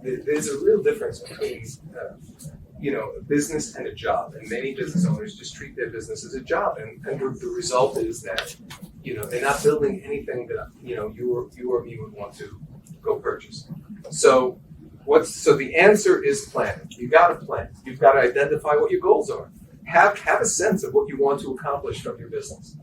there's a real difference between a business and a job, and many business owners just treat their business as a job, and the result is that they're not building anything that you or me would want to go purchase. So the answer is planning. You got to plan. You've got to identify what your goals are. Have a sense of what you want to accomplish from your business.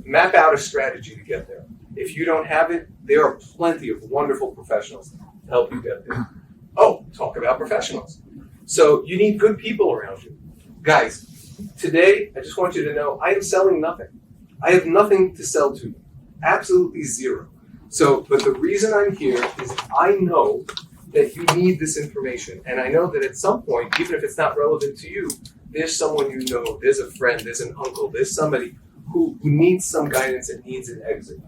Map out a strategy to get there. If you don't have it, there are plenty of wonderful professionals to help you get there. Oh, talk about professionals. So you need good people around you. Guys, today I just want you to know I am selling nothing. I have nothing to sell to you. Absolutely zero. But the reason I'm here is I know that you need this information. And I know that at some point, even if it's not relevant to you, there's someone you know, there's a friend, there's an uncle, there's somebody who needs some guidance and needs an exit.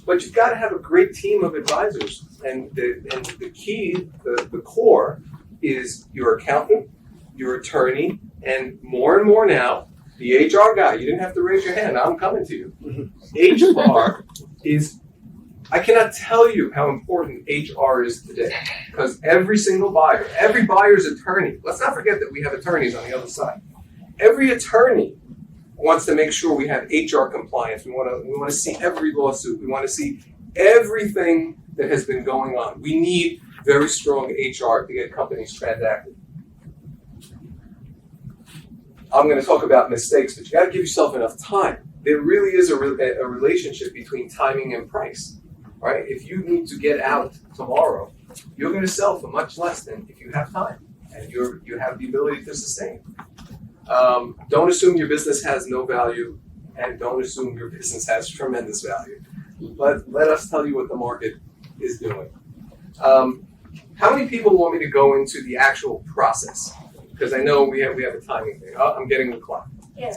But you've got to have a great team of advisors. And the key, the core, is your accountant, your attorney, and more now, the HR guy. You didn't have to raise your hand. I'm coming to you. HR is, I cannot tell you how important HR is today, because every single buyer, every buyer's attorney, let's not forget that we have attorneys on the other side. Every attorney wants to make sure we have HR compliance. We want to see every lawsuit. We want to see everything that has been going on. We need very strong HR to get companies transacted. I'm going to talk about mistakes, but you got to give yourself enough time. There really is a relationship between timing and price, right? If you need to get out tomorrow, you're going to sell for much less than if you have time and you have the ability to sustain. Don't assume your business has no value, and don't assume your business has tremendous value. Let us tell you what the market is doing. How many people want me to go into the actual process? Because I know we have a timing thing. Oh, I'm getting the clock. Yeah.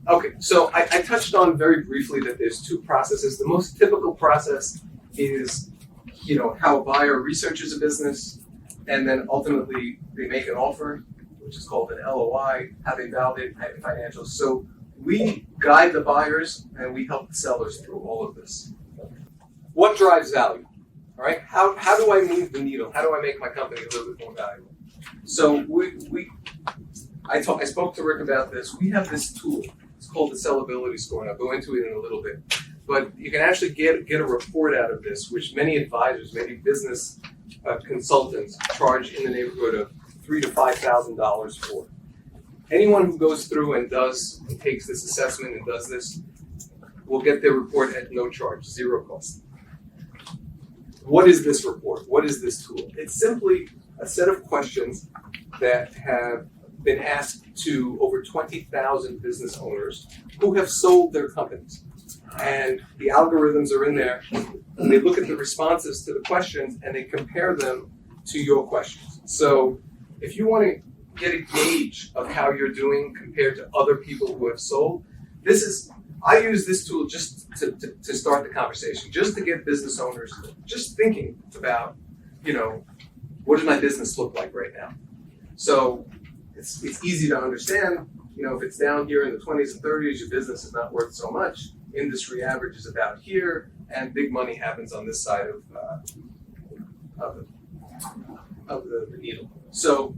Okay, so I touched on very briefly that there's two processes. The most typical process is, how a buyer researches a business, and then ultimately they make an offer, which is called an LOI, how they validate financials. So we guide the buyers and we help the sellers through all of this. What drives value? All right, how do I move the needle? How do I make my company a little bit more valuable? So I spoke to Rick about this. We have this tool. It's called the Sellability Score, and I'll go into it in a little bit. But you can actually get a report out of this, which many advisors, many business consultants charge in the neighborhood of $3,000 to $5,000 for. Anyone who goes through and takes this assessment and does this will get their report at no charge, zero cost. What is this report? What is this tool? It's simply a set of questions that have been asked to over 20,000 business owners who have sold their companies. And the algorithms are in there, and they look at the responses to the questions and they compare them to your questions. So if you want to get a gauge of how you're doing compared to other people who have sold, I use this tool just to start the conversation, just to get business owners just thinking about, what does my business look like right now? So it's easy to understand, if it's down here in the 20s and 30s, your business is not worth so much. Industry average is about here, and big money happens on this side of the needle. So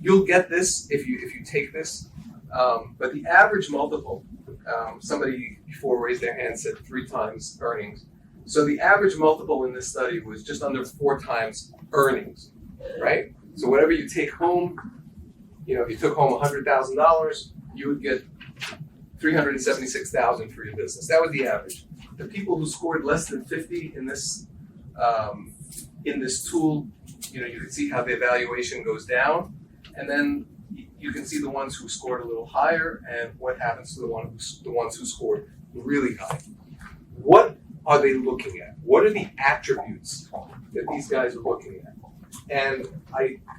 you'll get this if you take this, but the average multiple, somebody before raised their hand said 3 times earnings. So the average multiple in this study was just under 4 times earnings, right? So whatever you take home, if you took home $100,000, you would get $376,000 for your business. That was the average. The people who scored less than 50 in this tool, you can see how the evaluation goes down, and then you can see the ones who scored a little higher and what happens to the ones who scored really high. What are they looking at? What are the attributes that these guys are looking at? And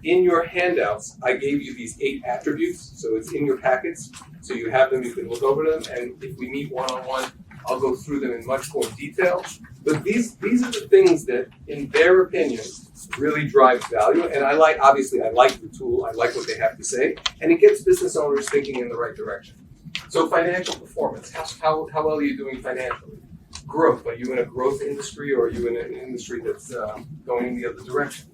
in your handouts, I gave you these 8 attributes, so it's in your packets, so you have them, you can look over them, and if we meet one-on-one, I'll go through them in much more detail. But these are the things that, in their opinion, really drives value. And I like the tool, I like what they have to say, and it gets business owners thinking in the right direction. So financial performance, how well are you doing financially? growth? Are you in a growth industry, or are you in an industry that's going in the other direction?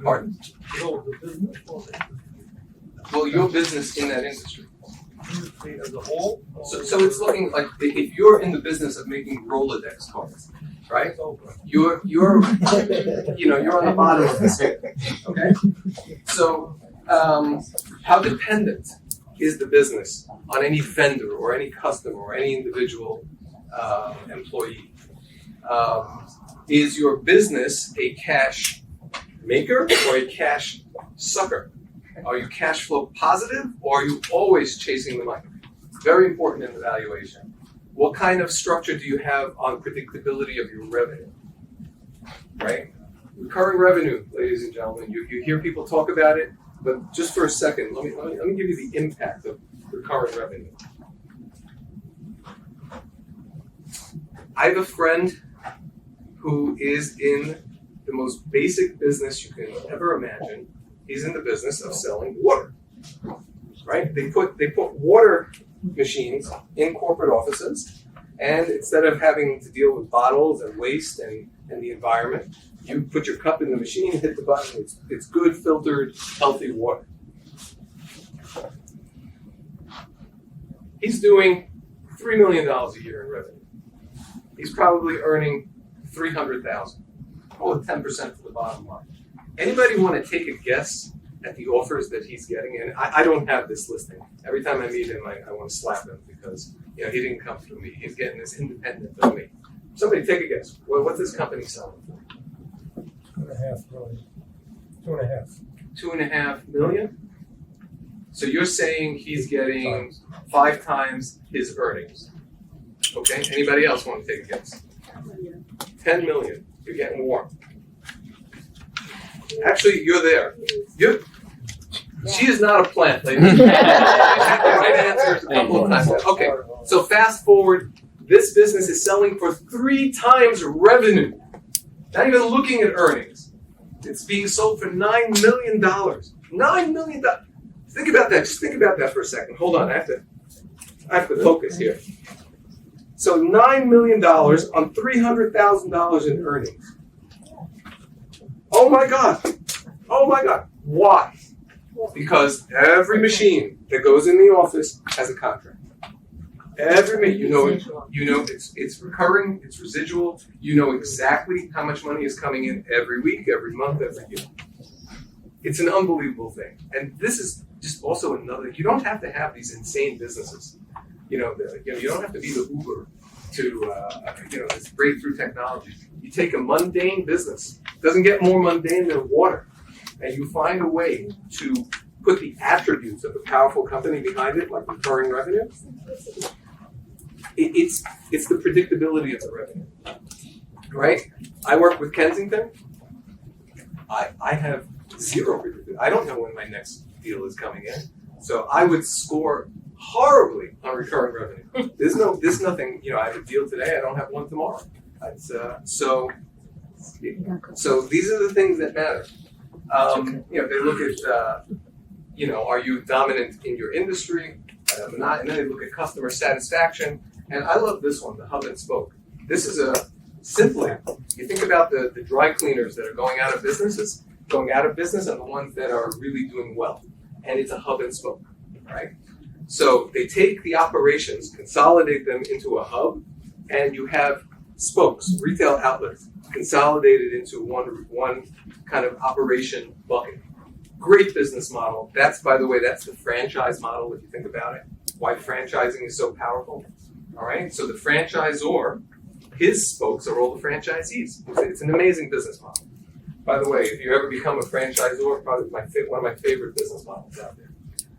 Pardon? Well, your business in that industry. As a whole? So it's looking like if you're in the business of making Rolodex cards, right? You're you're on the bottom of the scale. Okay? So how dependent is the business on any vendor or any customer or any individual employee? Is your business a cash maker or a cash sucker? Are you cash flow positive, or are you always chasing the money? Very important in the valuation. What kind of structure do you have on predictability of your revenue? Right? Recurring revenue, ladies and gentlemen. You hear people talk about it, but just for a second, let me give you the impact of recurring revenue. I have a friend who is in the most basic business you can ever imagine. He's in the business of selling water, right? They put water machines in corporate offices, and instead of having to deal with bottles and waste and the environment, you put your cup in the machine, hit the button, it's good, filtered, healthy water. He's doing $3 million a year in revenue. He's probably earning $300,000. Call it 10% for the bottom line. Anybody want to take a guess at the offers that he's getting? And I don't have this listing. Every time I meet him, I want to slap him because he didn't come through me. He's getting this independent of me. Somebody take a guess. What's this company selling for? $2.5 million. 2.5. 2.5 million? So you're saying he's getting 5 times his earnings. Okay, anybody else want to take a guess? 10 million. You're getting warm. Actually, you're there. She is not a plant, ladies and gentlemen. The right answer is a couple of times. Okay, so fast forward. This business is selling for 3 times revenue. Not even looking at earnings. It's being sold for $9 million. $9 million. Think about that. Just think about that for a second. Hold on. I have to focus here. So $9 million on $300,000 in earnings. Oh my God. Oh my God. Why? Because every machine that goes in the office has a contract. Every you know it's recurring, it's residual. You know exactly how much money is coming in every week, every month, every year. It's an unbelievable thing. And this is just also another. You don't have to have these insane businesses. You don't have to be the Uber to this breakthrough technology. You take a mundane business, doesn't get more mundane than water, and you find a way to put the attributes of a powerful company behind it, like recurring revenue. It's the predictability of the revenue, right? I work with Kensington. I have zero predictability. I don't know when my next deal is coming in, so I would score horribly on recurring revenue. There's nothing. I have a deal today. I don't have one tomorrow. So these are the things that matter. They look at are you dominant in your industry? Not, and then they look at customer satisfaction. And I love this one, the hub and spoke. This is simply, you think about the dry cleaners that are going out of business, and the ones that are really doing well. And it's a hub and spoke, right? So they take the operations, consolidate them into a hub, and you have spokes, retail outlets, consolidated into one kind of operation bucket. Great business model. By the way, that's the franchise model if you think about it. Why franchising is so powerful. All right, so the franchisor, his spokes are all the franchisees. It's an amazing business model. By the way, if you ever become a franchisor, probably one of my favorite business models out there.